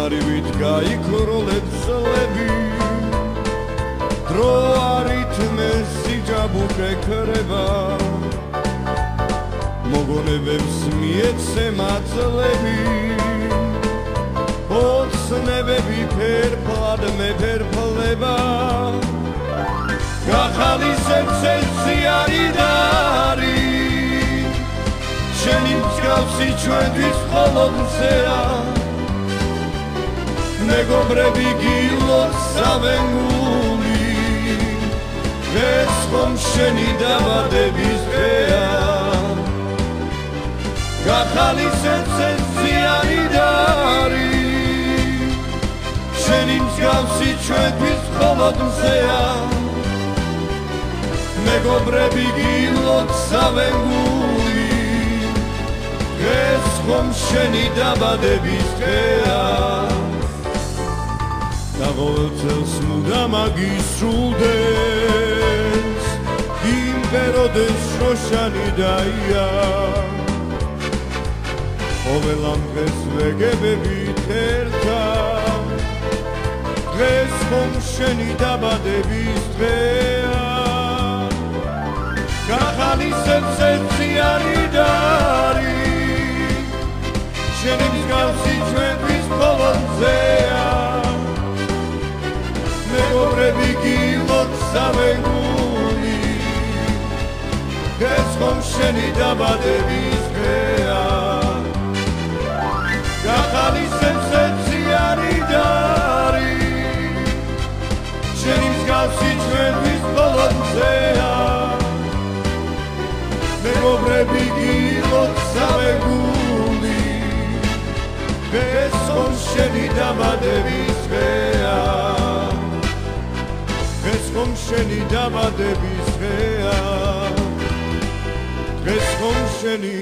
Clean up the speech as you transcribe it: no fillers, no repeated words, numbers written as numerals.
ხმარივით გაიქროლებ წლები დრო არითმეს სიჯაბუკე ქრება მოგონებებს მიეცემა წლები ოცნებები ფერფლად მეფერფლება გახალისებს ზიანი და არის შენი მსგავსი ჩვენთვის ყოველზეა მეგობრები გილოცავენ გული ეს ხომ შენი დაბადების დღეა გახალისებს ზიანი და არის შენი მსგავსი ჩვენთვის ყოველზეა მეგობრები გილოცავენ გული ეს ხომ შენი დაბადების დღეა და ყოველწელს მუდამ აგისრულდეს იმპეროდეს შოშანი დაია ყოველ ამ დღეს ვეგებებით ერთად დღეს ხომ შენი დაბადების დღეა გახალისებს ზიანი და არის შენი მსგავსი ჩვენთვის ყოველზეა მეგობრები გილოცავენ გული ეს ხომ შენი დაბადების დღეა გახალისებს ზიანი და არის შენი მსგავსი ჩვენთვის ყოველზეა მეგობრები გილოცავენ გული ეს ხომ შენი დაბადების დღეა ეს ხომ შენი დაბადების დღეა ეს ხომ შენი